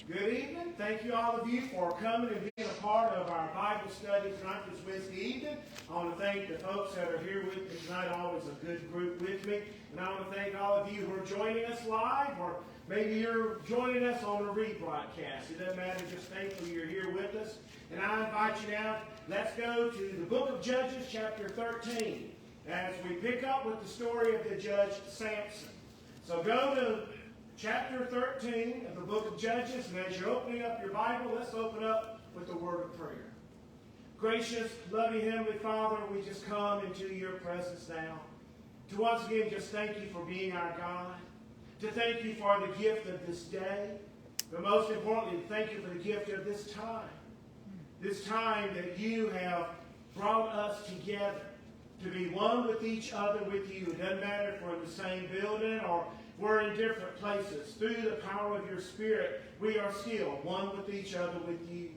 Good evening. Thank you, all of you, for coming and being a part of our Bible study tonight, this Wednesday evening. I want to thank the folks that are here with me tonight, always a good group with me. And I want to thank all of you who are joining us live, or maybe you're joining us on a rebroadcast. It doesn't matter, just thankful you're here with us. And I invite you now, let's go to the book of Judges, chapter 13, as we pick up with the story of the judge Samson. So go to chapter 13 of the book of Judges, and as you're opening up your Bible, let's open up with the word of prayer. Gracious, loving Heavenly Father, we just come into your presence now to once again just thank you for being our God, to thank you for the gift of this day, but most importantly, thank you for the gift of this time that you have brought us together to be one with each other with you. It doesn't matter if we're in the same building or we're in different places. Through the power of your Spirit, we are still one with each other with you.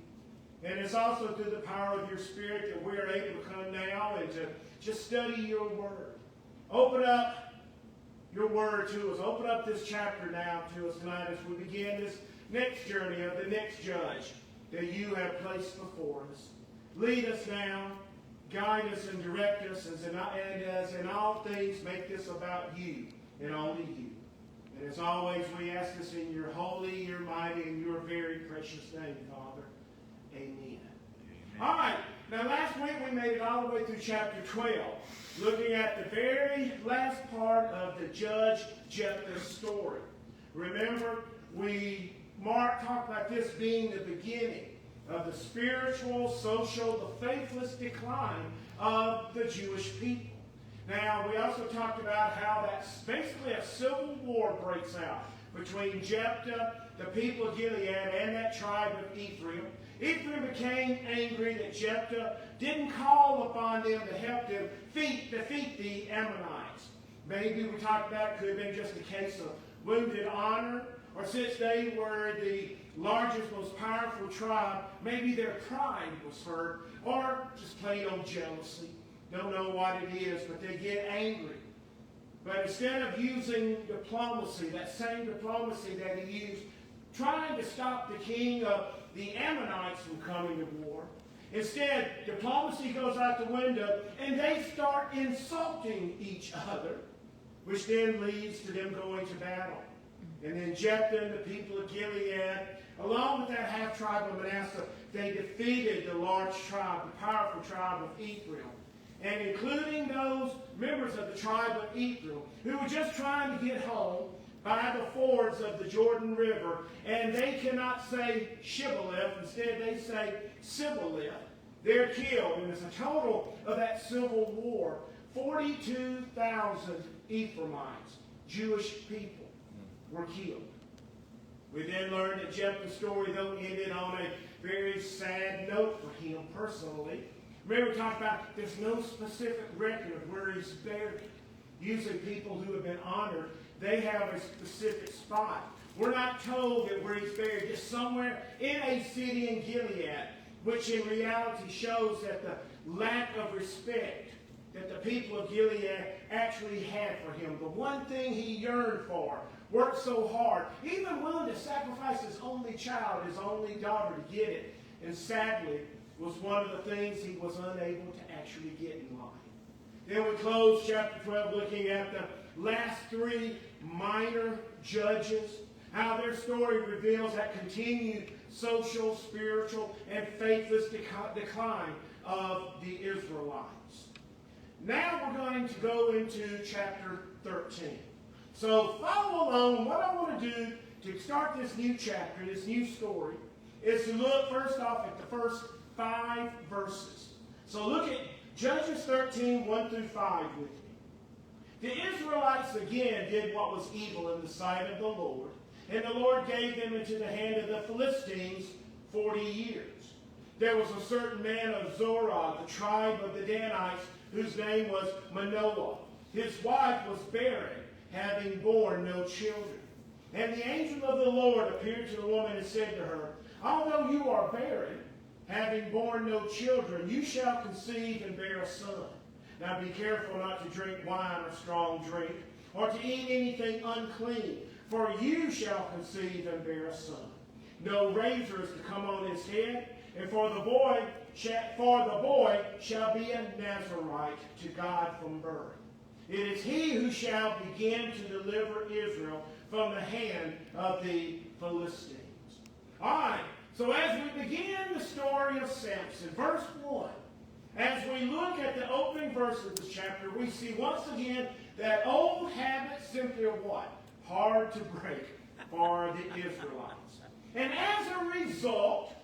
And it's also through the power of your Spirit that we're able to come now and to just study your word. Open up your word to us. Open up this chapter now to us tonight as we begin this next journey of the next judge that you have placed before us. Lead us now. Guide us and direct us, and as in all things, make this about you and only you. And as always, we ask this in your holy, your mighty, and your very precious name, Father. Amen. All right. Now, last week we made it all the way through chapter 12, looking at the very last part of the judge Jephthah's story. Remember, we talked about this being the beginning of the spiritual, social, the faithless decline of the Jewish people. Now, we also talked about how that's basically a civil war breaks out between Jephthah, the people of Gilead, and that tribe of Ephraim. Ephraim became angry that Jephthah didn't call upon them to help them defeat the Ammonites. Maybe we talked about it could have been just a case of wounded honor, or since they were the largest, most powerful tribe, maybe their pride was hurt, or just plain old jealousy. Don't know what it is, but they get angry. But instead of using diplomacy, that same diplomacy that he used, trying to stop the king of the Ammonites from coming to war, instead, diplomacy goes out the window, and they start insulting each other, which then leads to them going to battle. And then Jephthah and the people of Gilead, along with that half-tribe of Manasseh, they defeated the large tribe, the powerful tribe of Ephraim. And including those members of the tribe of Ephraim who were just trying to get home by the fords of the Jordan River, and they cannot say Shibboleth, instead they say Sibboleth. They're killed, and it's a total of that civil war, 42,000 Ephraimites, Jewish people, were killed. We then learned that Jephthah's story, though, ended on a very sad note for him personally. Remember, we talked about there's no specific record of where he's buried. Usually people who have been honored, they have a specific spot. We're not told that where he's buried, just somewhere in a city in Gilead, which in reality shows that the lack of respect that the people of Gilead actually had for him, the one thing he yearned for, worked so hard, even willing to sacrifice his only child, his only daughter, to get it, and sadly was one of the things he was unable to actually get in life. Then we close chapter 12 looking at the last three minor judges, how their story reveals that continued social, spiritual, and faithless decline of the Israelites. Now we're going to go into chapter 13. So follow along. What I want to do to start this new chapter, this new story, is to look first off at the first 5 verses. So look at Judges 13, 1 through 5 with me. The Israelites again did what was evil in the sight of the Lord, and the Lord gave them into the hand of the Philistines 40 years. There was a certain man of Zorah, the tribe of the Danites, whose name was Manoah. His wife was barren, having borne no children. And the angel of the Lord appeared to the woman and said to her, although you are barren, having borne no children, you shall conceive and bear a son. Now be careful not to drink wine or strong drink, or to eat anything unclean, for you shall conceive and bear a son. no razor is to come on his head, and for the boy shall be a Nazarite to God from birth. It is he who shall begin to deliver Israel from the hand of the Philistines. All right, so as we begin the story of Samson, verse 1, as we look at the opening verse of this chapter, we see once again that old habit simply are what? Hard to break for the Israelites. And as a result,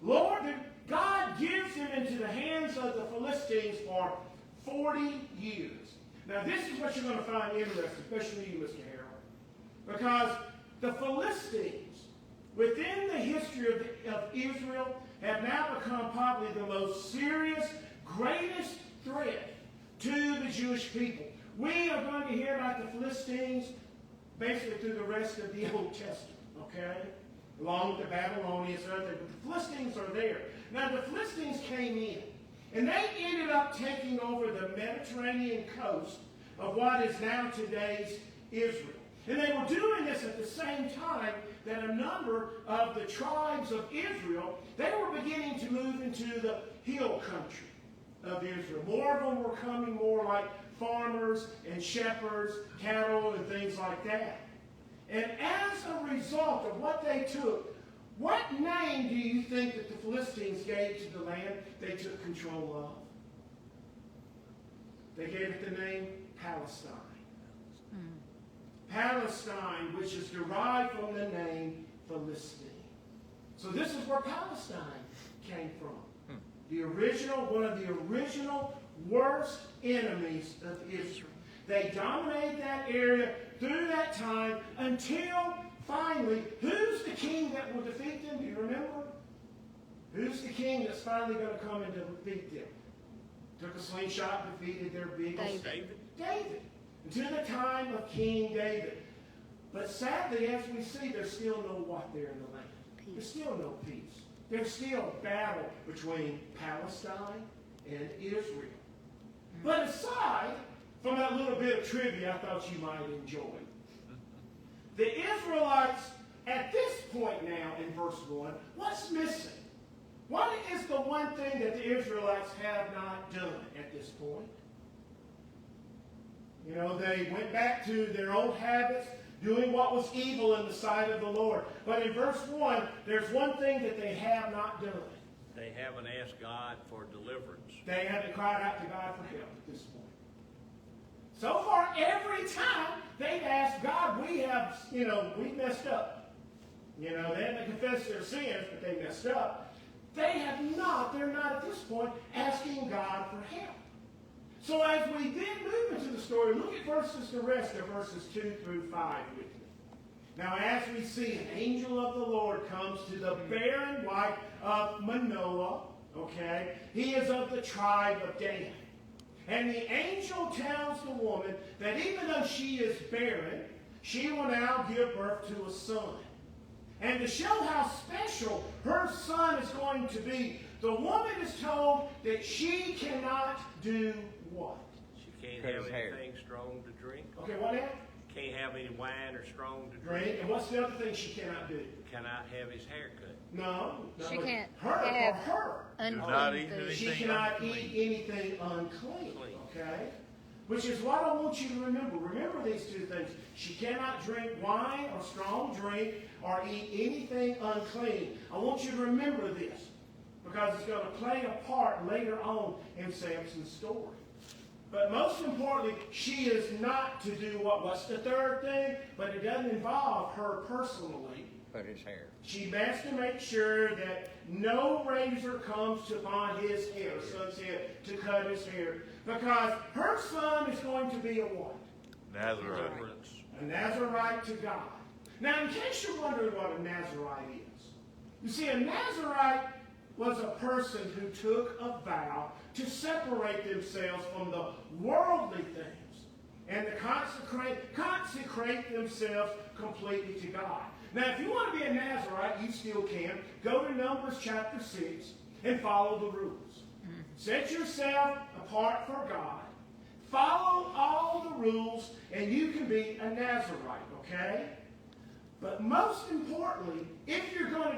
God gives him into the hands of the Philistines for 40 years. Now this is what you're going to find interesting, especially you, Mr. Harold, because the Philistines, within the history of Israel, have now become probably the most serious, greatest threat to the Jewish people. We are going to hear about the Philistines basically through the rest of the Old Testament, okay? Along with the Babylonians and other, but the Philistines are there. Now the Philistines came in, and they ended up taking over the Mediterranean coast of what is now today's Israel. And they were doing this at the same time that a number of the tribes of Israel, they were beginning to move into the hill country of Israel. More of them were coming more like farmers and shepherds, cattle and things like that. And as a result of what they took, what name do you think that the Philistines gave to the land they took control of? They gave it the name Palestine. Palestine, which is derived from the name Philistine. So this is where Palestine came from. One of the original worst enemies of Israel. They dominated that area through that time until finally, who's the king that will defeat them? Do you remember? Who's the king that's finally going to come and defeat them? Took a slingshot, defeated their biggest. David. Until the time of King David. But sadly, as we see, there's still no what there in the land. There's still no peace. There's still battle between Palestine and Israel. But aside from that little bit of trivia I thought you might enjoy, the Israelites, at this point now in verse 1, what's missing? What is the one thing that the Israelites have not done at this point? You know, they went back to their old habits, doing what was evil in the sight of the Lord. But in verse 1, there's one thing that they have not done. They haven't asked God for deliverance. They haven't cried out to God for help at this point. So far, every time they've asked God, we messed up. You know, they haven't confessed their sins, but they messed up. They're not at this point asking God for help. So as we then move into the story, look at the rest of verses 2 through 5 with me. Now as we see, an angel of the Lord comes to the barren wife of Manoah, okay? He is of the tribe of Dan. And the angel tells the woman that even though she is barren, she will now give birth to a son. And to show how special her son is going to be, the woman is told that she cannot do what? She can't have anything strong to drink. Okay, what now? Can't have any wine or strong to drink. And what's the other thing she cannot do? Cannot have his hair cut. No. She can't Her. unclean food. She cannot eat anything unclean. Okay? Which is what I want you to remember. Remember these two things. She cannot drink wine or strong drink or eat anything unclean. I want you to remember this because it's going to play a part later on in Samson's story. But most importantly, she is not to do what? What's the third thing? But it doesn't involve her personally. Cut his hair. She has to make sure that no razor comes upon his hair, son's head, to cut his hair. Because her son is going to be a what? Nazarite. A Nazarite to God. Now, in case you're wondering what a Nazarite is, you see, a Nazarite was a person who took a vow to separate themselves from the worldly things and to consecrate themselves completely to God. Now, if you want to be a Nazarite, you still can. Go to Numbers chapter 6 and follow the rules. Set yourself apart for God. Follow all the rules, and you can be a Nazarite, okay? But most importantly, if you're going to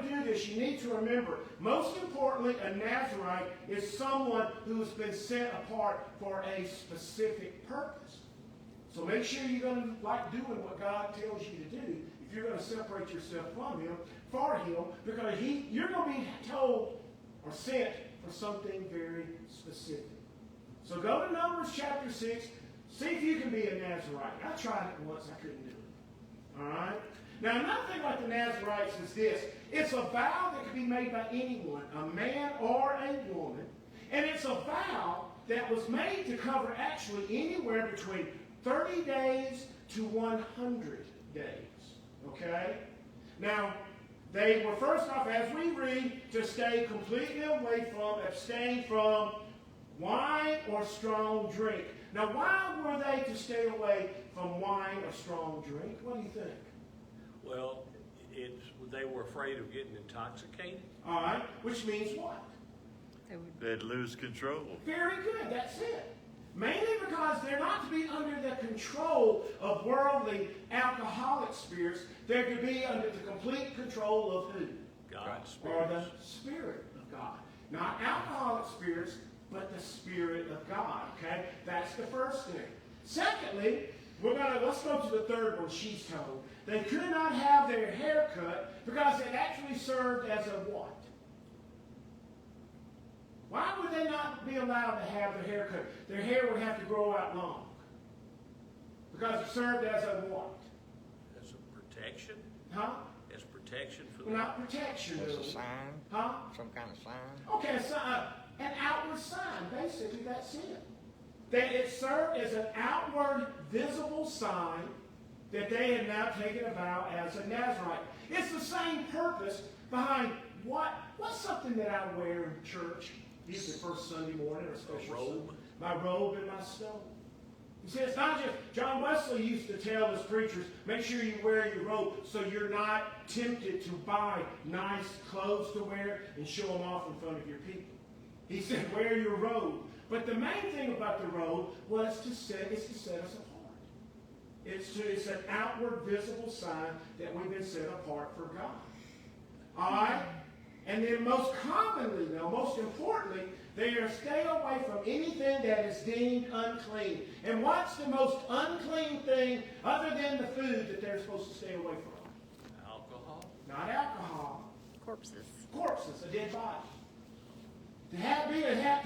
to remember, most importantly, a Nazarite is someone who has been set apart for a specific purpose. So make sure you're going to like doing what God tells you to do if you're going to separate yourself from Him, for Him, because you're going to be told or sent for something very specific. So go to Numbers chapter 6. See if you can be a Nazarite. I tried it once. I couldn't do it. All right? Now, another thing about the Nazarites is this. It's a vow that can be made by anyone, a man or a woman. And it's a vow that was made to cover actually anywhere between 30 days to 100 days. Okay? Now, they were first off, as we read, to stay completely away from, abstain from wine or strong drink. Now, why were they to stay away from wine or strong drink? What do you think? Well, they were afraid of getting intoxicated. All right, which means what? They'd lose control. Very good, that's it. Mainly because they're not to be under the control of worldly alcoholic spirits. They're to be under the complete control of who? God's Spirit. Or the Spirit of God. Not alcoholic spirits, but the Spirit of God. Okay? That's the first thing. Secondly, let's go to the third one she's told. They could not have their hair cut because it actually served as a what? Why would they not be allowed to have their hair cut? Their hair would have to grow out long. Because it served as a what? As a protection? Huh? As protection for Well, not protection. It's a sign. Huh? Some kind of sign. Okay, an outward sign. Basically, that's it. That it served as an outward, visible sign that they had now taken a vow as a Nazarite. It's the same purpose behind what's something that I wear in church, usually first Sunday morning or special robe. Sunday. My robe and my stole. You see, it's not just, John Wesley used to tell his preachers, make sure you wear your robe so you're not tempted to buy nice clothes to wear and show them off in front of your people. He said, wear your robe. But the main thing about the robe was to set us apart. It's an outward visible sign that we've been set apart for God. All right? And then most commonly, most importantly, they are stay away from anything that is deemed unclean. And what's the most unclean thing other than the food that they're supposed to stay away from? Alcohol? Not alcohol. Corpses. Corpses, a dead body. To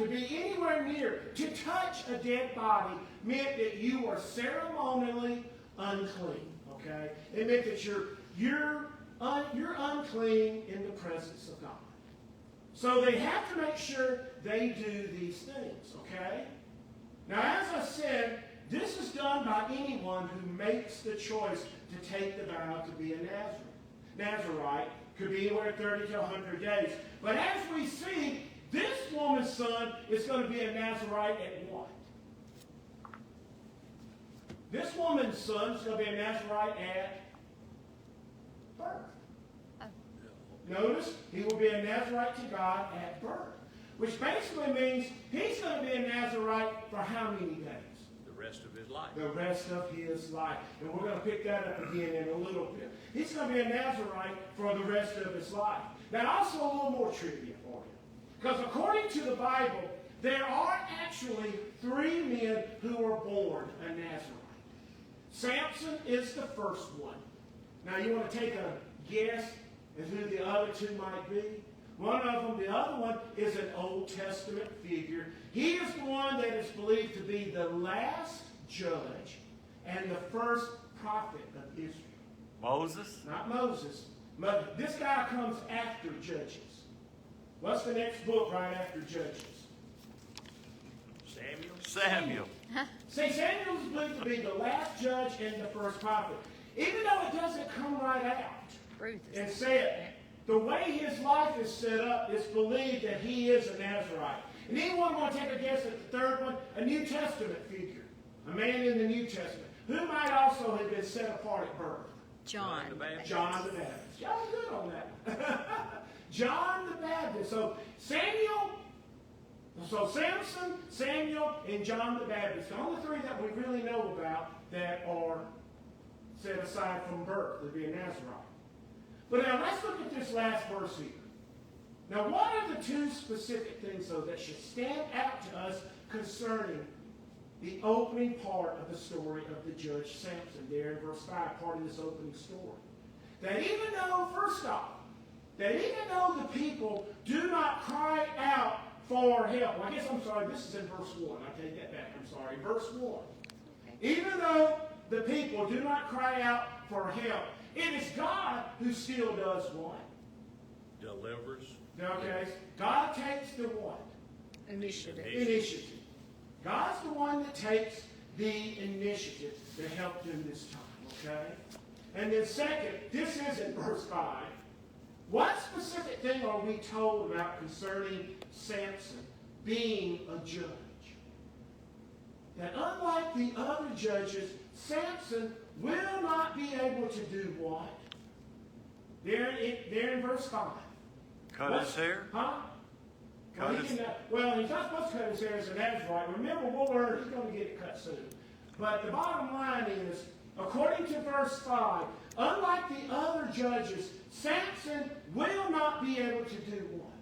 be anywhere near, to touch a dead body meant that you were ceremonially unclean. Okay? It meant that you're unclean in the presence of God. So they have to make sure they do these things. Okay? Now, as I said, this is done by anyone who makes the choice to take the vow to be a Nazarite. Could be anywhere 30 to 100 days. But as we see, this woman's son is going to be a Nazarite at what? This woman's son is going to be a Nazarite at birth. Notice, he will be a Nazarite to God at birth. Which basically means he's going to be a Nazarite for how many days? The rest of his life. The rest of his life. And we're going to pick that up again in a little bit. He's going to be a Nazarite for the rest of his life. Now, also a little more trivia for you. Because according to the Bible, there are actually 3 men who were born a Nazarite. Samson is the first one. Now, you want to take a guess at who the other 2 might be? One of them, the other one, is an Old Testament figure. He is the one that is believed to be the last judge and the first prophet of Israel. Moses? Not Moses. But this guy comes after Judges. What's the next book right after Judges? Samuel. See, Samuel is believed to be the last judge and the first prophet. Even though it doesn't come right out Ruth. and say it, the way his life is set up, it's believed that he is a Nazarite. And anyone want to take a guess at the third one? A New Testament figure. A man in the New Testament. Who might also have been set apart at birth? John. the Baptist. John the Baptist. Y'all good on that. John the Baptist. So Samson, Samuel, and John the Baptist. The only 3 that we really know about that are set aside from birth to be a Nazarite. But now let's look at this last verse here. Now, what are the two specific things, though, that should stand out to us concerning the opening part of the story of the judge Samson, there in verse 5, part of this opening story? That even though, first off, that even though the people do not cry out for help. Well, I'm sorry, this is in verse 1. I take that back. I'm sorry. Verse 1. Even though the people do not cry out for help, it is God who still does what? Delivers. Okay. God takes the what? Initiative. God's the one that takes the initiative to help them this time. Okay? And then second, this is in verse 5. What specific thing are we told about concerning Samson being a judge? That unlike the other judges, Samson will not be able to do what? There in verse 5. Cut his hair? Huh? He's not supposed to cut his hair as an Nazarite. Remember, we'll learn he's going to get it cut soon. But the bottom line is, according to verse 5, unlike the other judges, Samson will not be able to do what?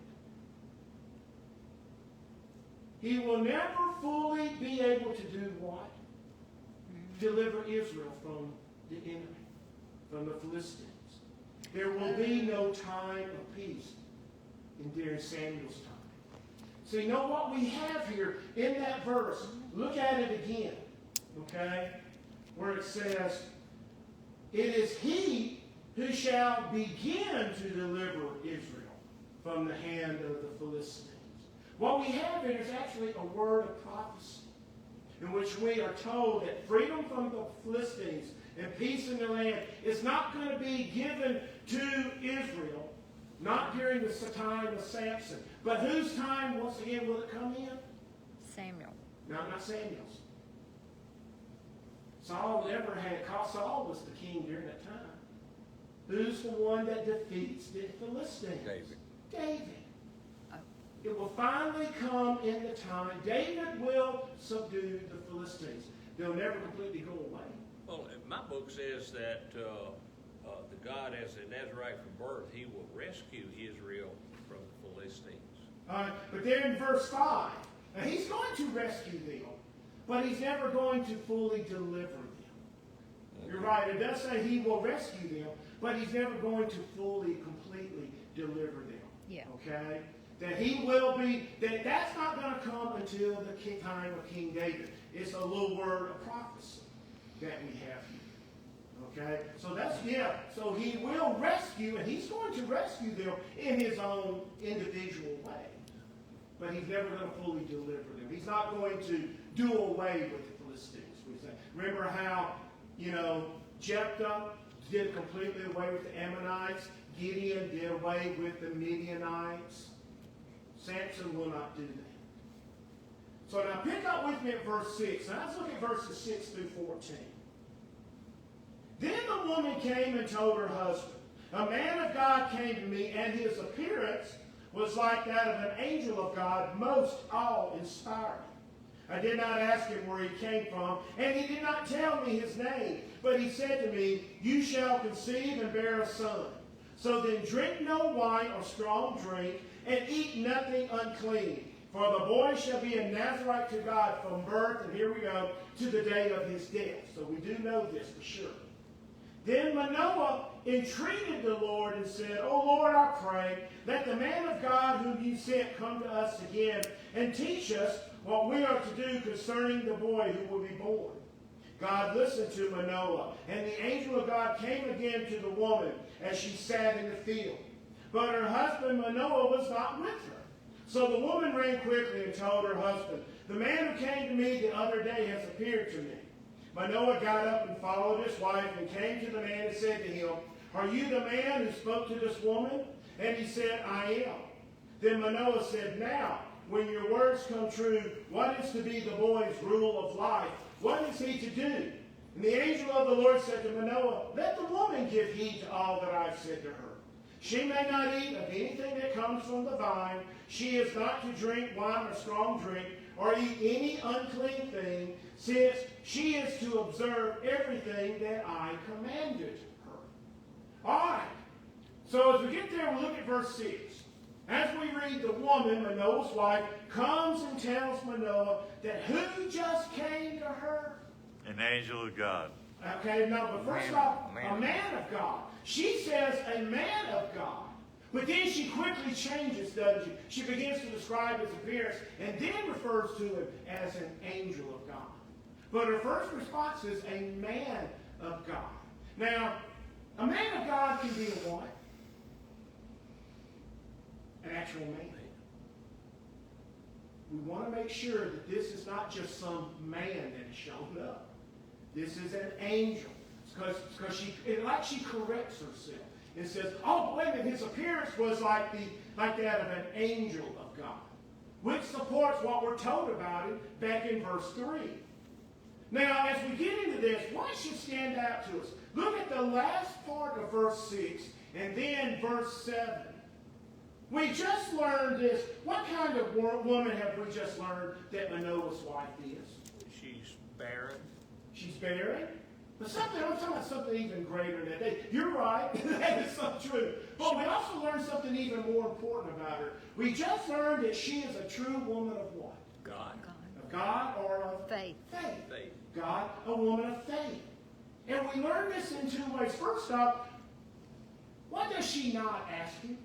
He will never fully be able to do what? Deliver Israel from the enemy, from the Philistines. There will be no time of peace during Samuel's time. So you know what we have here in that verse? Look at it again, okay? Where it says, it is he who shall begin to deliver Israel from the hand of the Philistines. What we have here is actually a word of prophecy in which we are told that freedom from the Philistines and peace in the land is not going to be given to Israel, not during the time of Samson. But whose time, once again, will it come in? Samuel. No, not Samuel's. Saul was the king during that time. Who's the one that defeats the Philistines? David. It will finally come in the time. David will subdue the Philistines. They'll never completely go away. Well, my book says that the God, as a Nazarite from birth, he will rescue Israel from the Philistines. But there in verse 5, now he's going to rescue them, but he's never going to fully deliver them. You're right. It does say he will rescue them, but he's never going to fully, completely deliver them. Yeah. Okay? That he will be, that's not going to come until the time of King David. It's a little word of prophecy that we have here. Okay? So so he will rescue, and he's going to rescue them in his own individual way. But he's never going to fully deliver them. He's not going to do away with the Philistines. Remember how, Jephthah did completely away with the Ammonites. Gideon did away with the Midianites. Samson will not do that. So now pick up with me at verse 6. Now let's look at verses 6 through 14. Then the woman came and told her husband, a man of God came to me, and his appearance was like that of an angel of God, most awe-inspiring. I did not ask him where he came from, and he did not tell me his name. But he said to me, you shall conceive and bear a son. So then drink no wine or strong drink, and eat nothing unclean. For the boy shall be a Nazarite to God from birth, and here we go, to the day of his death. So we do know this for sure. Then Manoah entreated the Lord and said, O Lord, I pray, let the man of God whom you sent come to us again and teach us what we are to do concerning the boy who will be born. God listened to Manoah, and the angel of God came again to the woman as she sat in the field. But her husband Manoah was not with her. So the woman ran quickly and told her husband, the man who came to me the other day has appeared to me. Manoah got up and followed his wife and came to the man and said to him, are you the man who spoke to this woman? And he said, I am. Then Manoah said, now, when your words come true, what is to be the boy's rule of life? What is he to do? And the angel of the Lord said to Manoah, let the woman give heed to all that I have said to her. She may not eat of anything that comes from the vine. She is not to drink wine or strong drink, or eat any unclean thing, since she is to observe everything that I commanded her. All right. So as we get there, we'll look at verse 6. As we read, the woman, Manoah's wife, comes and tells Manoah that who just came to her? An angel of God. Okay, no, but first off, a man of God. She says a man of God. But then she quickly changes, doesn't she? She begins to describe his appearance and then refers to him as an angel of God. But her first response is a man of God. Now, a man of God can be a what? An actual man. We want to make sure that this is not just some man that has shown up. This is an angel. Because she corrects herself and says, oh, wait a minute, his appearance was like that of an angel of God, which supports what we're told about him back in verse 3. Now, as we get into this, what should stand out to us? Look at the last part of verse 6 and then verse 7. We just learned this. What kind of woman have we just learned that Manoah's wife is? She's barren. She's barren? But I'm talking about something even greater than that. You're right. That is so true. But we also learned something even more important about her. We just learned that she is a true woman of what? God. Of God or of faith. Faith. God, a woman of faith. And we learn this in two ways. First off, what does she not ask him?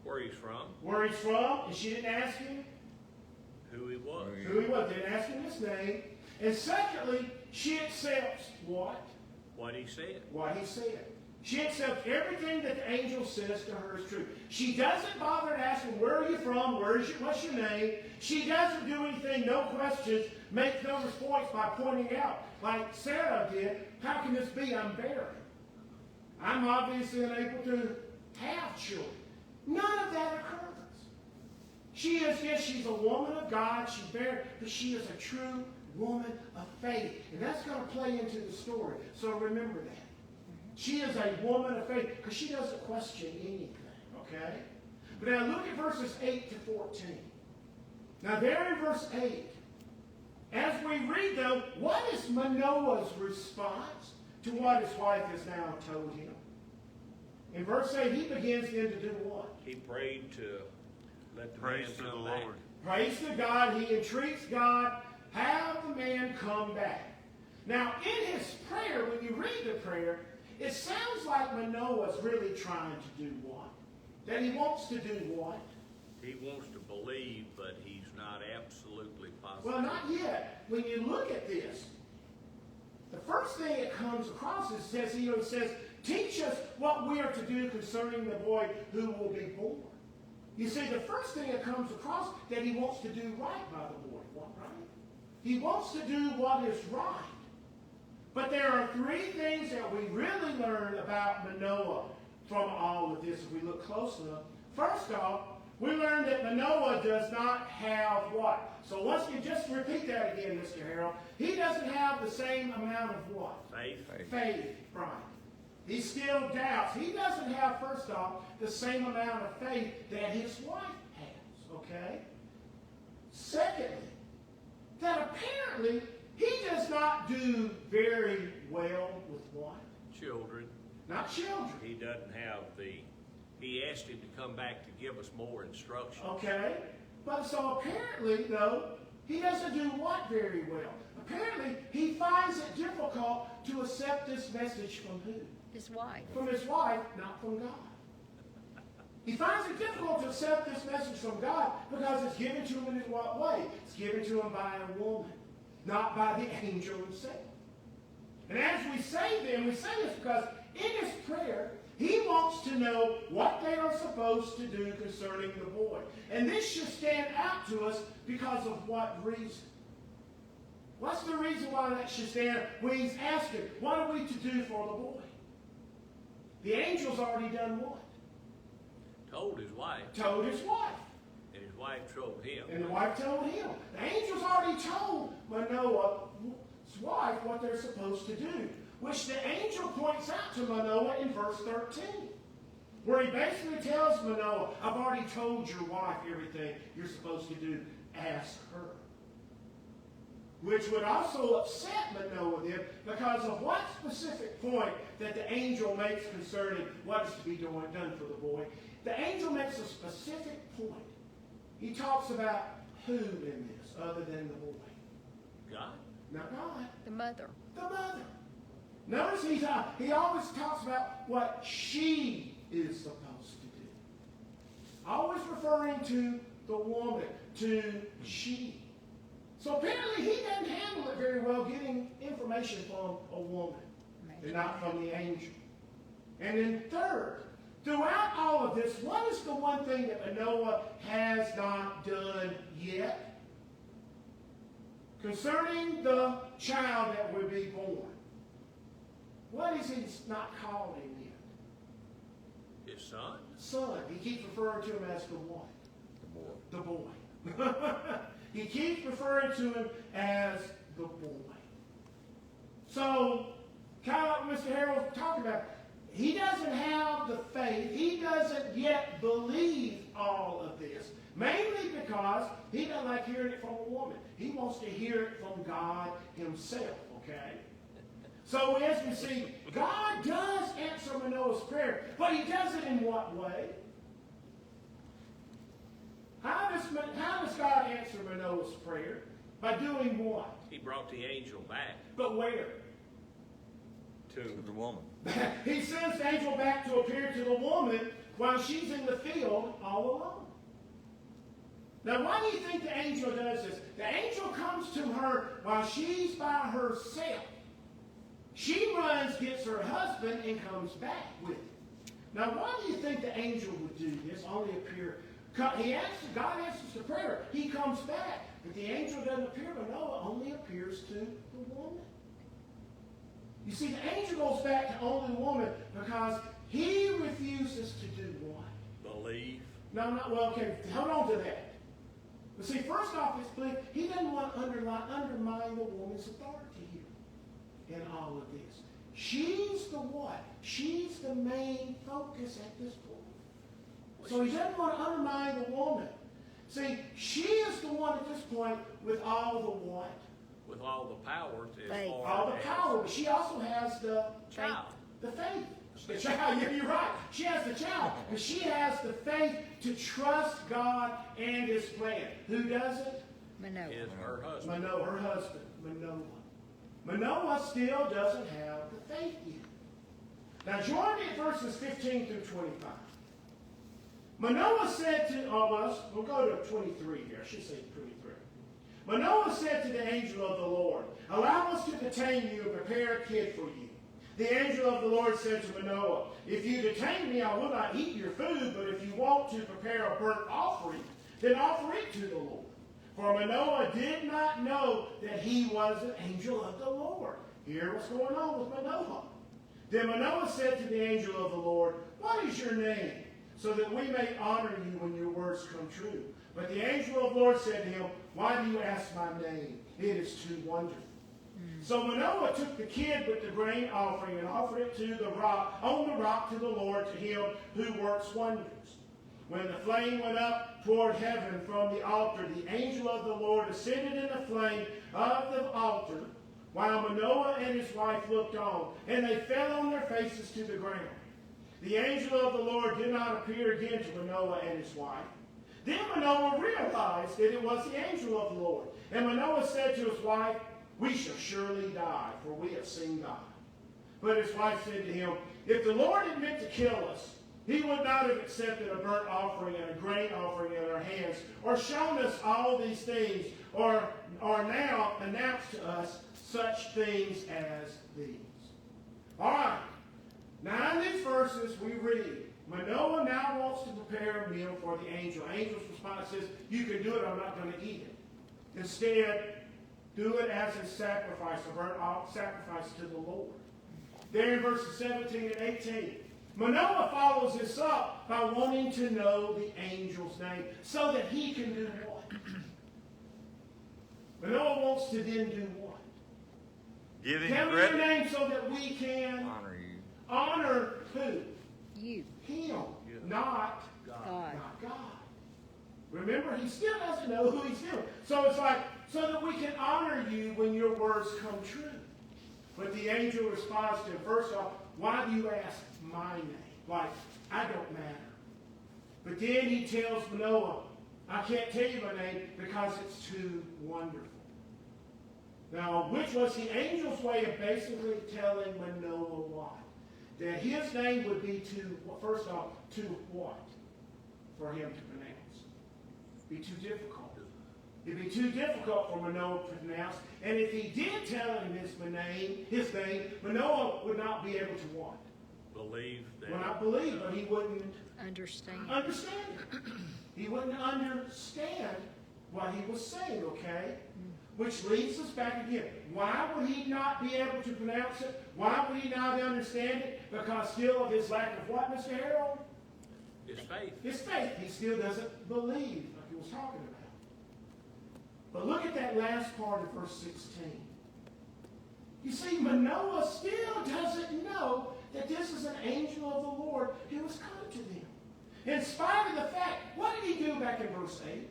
Where he's from. Where he's from, and she didn't ask him Who he was. who he was. Didn't ask him his name. And secondly, she accepts what? What he said. What he said. She accepts everything that the angel says to her is true. She doesn't bother to ask him, where are you from? What's your name? She doesn't do anything, no questions, makes no response by pointing out, like Sarah did, how can this be? I'm barren. I'm obviously unable to have children. None of that occurs. She is, yes, she's a woman of God, she's barren, but she is a true woman of faith. And that's going to play into the story. So remember that. She is a woman of faith because she doesn't question anything. Okay? But now look at verses 8 to 14. Now there in verse 8, as we read though, what is Manoah's response to what his wife has now told him? In verse 8, he begins then to do what? He prayed to let the Praise man to the come back. Lord. Praise to God. He entreats God, have the man come back. Now, in his prayer, when you read the prayer, it sounds like Manoah's really trying to do what? That he wants to do what? He wants to believe, but he's not absolutely positive. Well, not yet. When you look at this, the first thing it comes across is it says, teach us what we are to do concerning the boy who will be born. You see, the first thing that comes across that he wants to do right by the boy. What, right? He wants to do what is right. But there are three things that we really learn about Manoah from all of this if we look close enough. First off, we learn that Manoah does not have what? So once you just repeat that again, Mr. Harold. He doesn't have the same amount of what? Faith. Faith, right. He still doubts. He doesn't have, first off, the same amount of faith that his wife has, okay? Secondly, that apparently he does not do very well with what? Children. Not children. He doesn't have he asked him to come back to give us more instruction. Okay? But so apparently, though, he doesn't do what very well? Apparently, he finds it difficult to accept this message from who? His wife. From his wife, not from God. He finds it difficult to accept this message from God because it's given to him in what way? It's given to him by a woman, not by the angel himself. And as we say this because in his prayer, he wants to know what they are supposed to do concerning the boy. And this should stand out to us because of what reason? What's the reason why that should stand out? When he's asking, what are we to do for the boy? The angel's already done what? Told his wife. Told his wife. And his wife told him. And the wife told him. The angel's already told Manoah's wife what they're supposed to do, which the angel points out to Manoah in verse 13, where he basically tells Manoah, I've already told your wife everything you're supposed to do. Ask her. Which would also upset Manoah then because of what specific point that the angel makes concerning what is to be done for the boy. the angel makes a specific point. He talks about who in this other than the boy? God. Not God. The mother. The mother. Notice he always talks about what she is supposed to do. Always referring to the woman, to she. So apparently he doesn't handle it very well getting information from a woman and not from the angel. And then third, throughout all of this, what is the one thing that Manoah has not done yet? Concerning the child that would be born. What is he not calling yet? His son? Son. He keeps referring to him as the what? The boy. The boy. He keeps referring to him as the boy. So, kind of like Mr. Harold talked about, he doesn't have the faith. He doesn't yet believe all of this. Mainly because he doesn't like hearing it from a woman. He wants to hear it from God himself, okay? So as we see, God does answer Manoah's prayer, but he does it in what way? How does God answer Manoah's prayer? By doing what? He brought the angel back But where? to The woman. He sends the angel back to appear to the woman while she's in the field all alone. Now, why do you think the angel does this? The angel comes to her while she's by herself. She runs, gets her husband, and comes back with him. Now, why do you think the angel would do this? Only appear. God answers the prayer. He comes back. But the angel doesn't appear to Noah, only appears to the woman. You see, the angel goes back to only the woman because he refuses to do what? believe. No, well, okay, hold on to that. But see, first off, it's belief. He doesn't want to undermine the woman's authority here in all of this. She's the what? She's the main focus at this point. So he doesn't want to undermine the woman. See, she is the one at this point with all the what? With all the power as Faith. far All the as power, but she also has the child. faith. The child, yeah, you're right. She has the child, but she has the faith to trust God and His plan. Who does it? Manoah. Is her husband. Manoah, her husband, Manoah. Manoah still doesn't have the faith yet. Now join me at verses 15 through 25. Manoah said to us, we'll go to 23 here. I should say 23. Manoah said to the angel of the Lord, allow us to detain you and prepare a kid for you. The angel of the Lord said to Manoah, if you detain me, I will not eat your food, but if you want to prepare a burnt offering, then offer it to the Lord. For Manoah did not know that he was an angel of the Lord. Hear what's going on with Manoah. Then Manoah said to the angel of the Lord, what is your name, so that we may honor you when your words come true? But the angel of the Lord said to him, why do you ask my name? It is too wonderful. So Manoah took the kid with the grain offering and offered it to the rock, on the rock to the Lord, to him who works wonders. When the flame went up toward heaven from the altar, the angel of the Lord ascended in the flame of the altar, while Manoah and his wife looked on, and they fell on their faces to the ground. The angel of the Lord did not appear again to Manoah and his wife. Then Manoah realized that it was the angel of the Lord. And Manoah said to his wife, we shall surely die, for we have seen God. But his wife said to him, if the Lord had meant to kill us, he would not have accepted a burnt offering and a grain offering in our hands, or shown us all these things, or now announced to us such things as these. All right. Now in these verses we read, Manoah now wants to prepare a meal for the angel. Angel's response is, you can do it, I'm not going to eat it. Instead, do it as a sacrifice, a burnt sacrifice to the Lord. There in verses 17 and 18, Manoah follows this up by wanting to know the angel's name so that he can do what? Manoah wants to then do what? Give him Tell me your credit. name so that we can Honor you. honor who? You. Him, not God. God. Remember, he still doesn't know who he's doing. So it's like, so that we can honor you when your words come true. But the angel responds to him, first off, why do you ask my name? Like, I don't matter. But then he tells Manoah, I can't tell you my name because it's too wonderful. Now, which was the angel's way of basically telling Manoah what? That his name would be too, well, first off, too what? For him to pronounce. Be too difficult. It'd be too difficult for Manoah to pronounce. And if he did tell him his name, Manoah would not be able to what? Believe that. Well, not believe, but he wouldn't Understand. understand it. He wouldn't understand what he was saying, okay? Which leads us back again. Why would he not be able to pronounce it? Why would he not understand it? Because still of his lack of what, Mr. Harold? His faith. His faith. He still doesn't believe, like he was talking about. But look at that last part of verse 16. You see, Manoah still doesn't know that this is an angel of the Lord who has come to them. In spite of the fact, what did he do back in verse 8?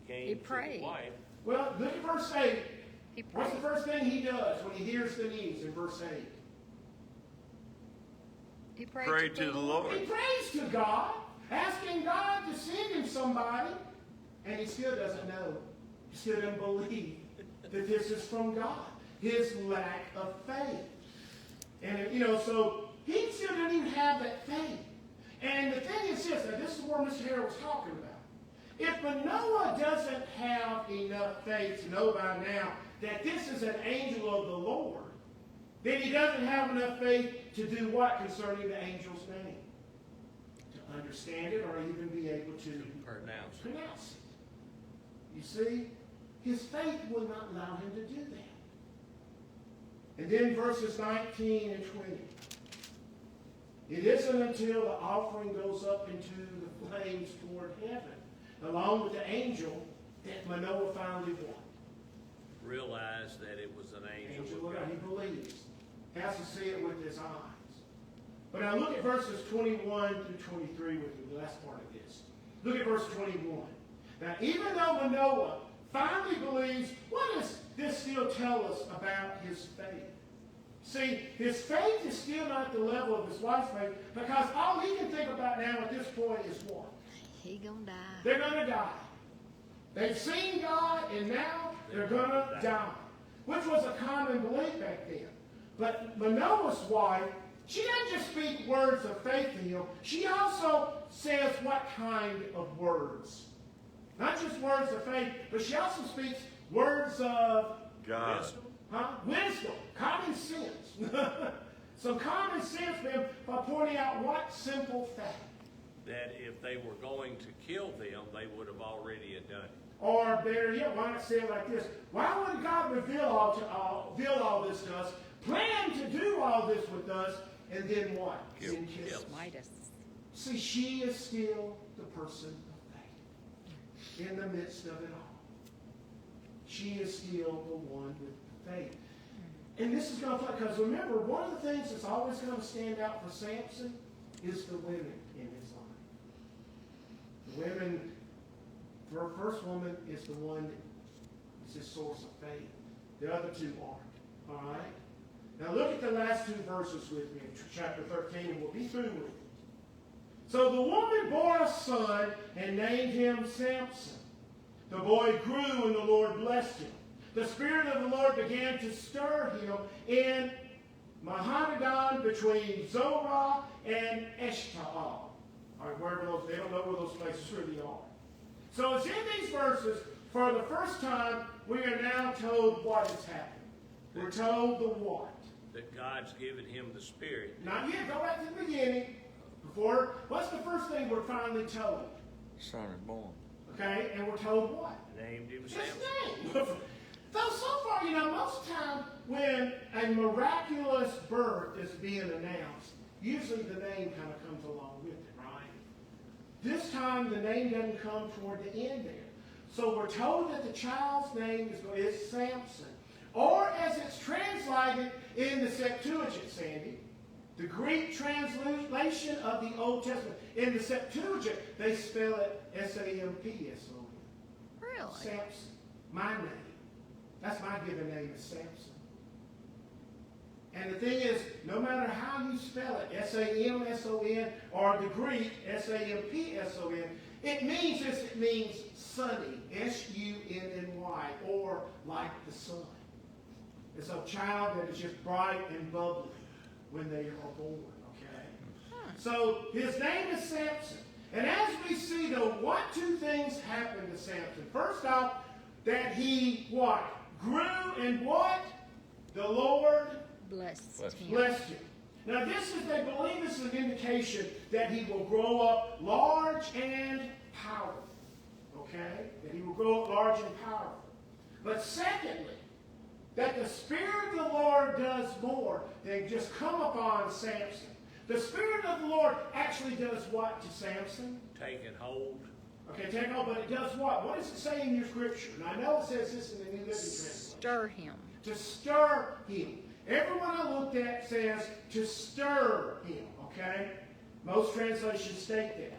Came He to the prayed. wife. Well, look at verse 8. He prayed. What's the first thing he does when he hears the news in verse 8? He prayed Pray to the Lord. He prays to God, asking God to send him somebody, and he still doesn't know. He still doesn't believe that this is from God. His lack of faith. And, so he still doesn't even have that faith. And the thing is this, and this is what Mr. Harold was talking about. If Manoah doesn't have enough faith to know by now that this is an angel of the Lord, then he doesn't have enough faith to do what concerning the angel's name? To understand it or even be able to Pronounce it. pronounce it. You see, his faith will not allow him to do that. And then verses 19 and 20. It isn't until the offering goes up into the flames toward heaven, along with the angel, that Manoah finally what? Realized that it was an angel of God. He believes. Has to see it with his eyes. But now look at verses 21 through 23 with the last part of this. Look at verse 21. Now, even though Manoah finally believes, what does this still tell us about his faith? See, his faith is still not at the level of his wife's faith, because all he can think about now at this point is what? He gonna die. They're going to die. They've seen God, and now they're going to die, which was a common belief back then. But Manoah's wife, she doesn't just speak words of faith to him. She also says what kind of words. Not just words of faith, but she also speaks words of God. Wisdom. wisdom, common sense. Some common sense for him by pointing out what simple fact. That if they were going to kill them, they would have already had done it. Or better yet, why not say it like this? Why would God reveal all this to us, plan to do all this with us, and then what? Kill. Then kill us. Smite us. See, she is still the person of faith in the midst of it all. She is still the one with faith. And this is going to, because remember, one of the things that's always going to stand out for Samson is the women in his life. The women, her first woman is the one that is his source of faith. The other two aren't. All right? Now look at the last two verses with me in chapter 13, and we'll be through with it. So the woman bore a son and named him Samson. The boy grew and the Lord blessed him. The Spirit of the Lord began to stir him in Mahanadan between Zorah and Eshtaol. All right, wherever those, they don't know where those places really are. So it's in these verses, for the first time, we are now told what has happened. We're told the what. That God's given him the Spirit. Not yet, go back to the beginning. What's the first thing we're finally told? Son is born. Okay, and we're told what? Named him His Samson. name. Though so far, most of the time when a miraculous birth is being announced, usually the name kind of comes along with it, right? This time the name doesn't come toward the end there. So we're told that the child's name is Samson. Or as it's translated in the Septuagint, Sandy, the Greek translation of the Old Testament. In the Septuagint, they spell it S-A-M-P-S-O-N. Really? Samson. My name. That's my given name is Samson. And the thing is, no matter how you spell it, S-A-M-S-O-N, or the Greek, S-A-M-P-S-O-N, it means this, it means sunny, S-U-N-N-Y, or like the sun. It's a child that is just bright and bubbly when they are born, okay? So his name is Samson. And as we see, though, what two things happened to Samson? First off, that he, what? Grew and what? The Lord Blessed him. blessed him. Now they believe this is an indication that he will grow up large and powerful. Okay? That he will grow up large and powerful. But secondly, that the Spirit of the Lord does more than just come upon Samson. The Spirit of the Lord actually does what to Samson? Taking hold. Okay, take hold, but it does what? What does it say in your scripture? And I know it says this in the New Living Translation. Stir him. To stir him. Everyone I looked at says to stir him, okay? Most translations state that.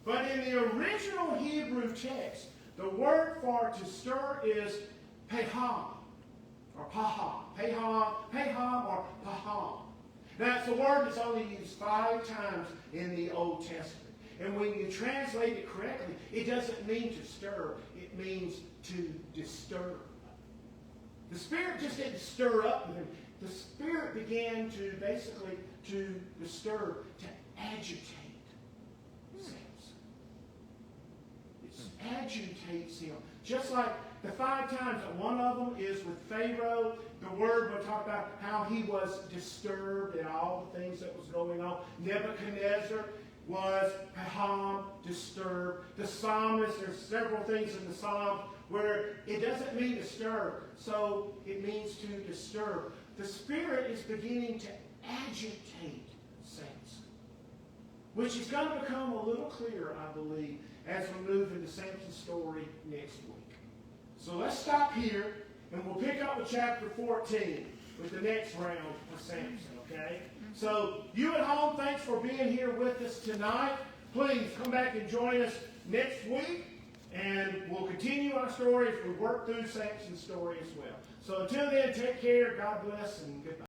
But in the original Hebrew text, the word for to stir is peham, or paham. Peham, or paham. Now, it's a word that's only used 5 times in the Old Testament. And when you translate it correctly, it doesn't mean to stir. It means to disturb. The Spirit just didn't stir up with him. The Spirit began to basically to disturb, to agitate Samson. It agitates him. Just like the 5 times, one of them is with Pharaoh. The word will talk about how he was disturbed and all the things that was going on. Nebuchadnezzar was paham, disturbed. The psalmist, there's several things in the Psalms where it doesn't mean to stir, so it means to disturb. The Spirit is beginning to agitate Samson, which is going to become a little clearer, I believe, as we move into Samson's story next week. So let's stop here, and we'll pick up with chapter 14 with the next round of Samson, okay? So you at home, thanks for being here with us tonight. Please come back and join us next week, and we'll continue our story as we work through Samson's story as well. So until then, take care, God bless, and goodbye.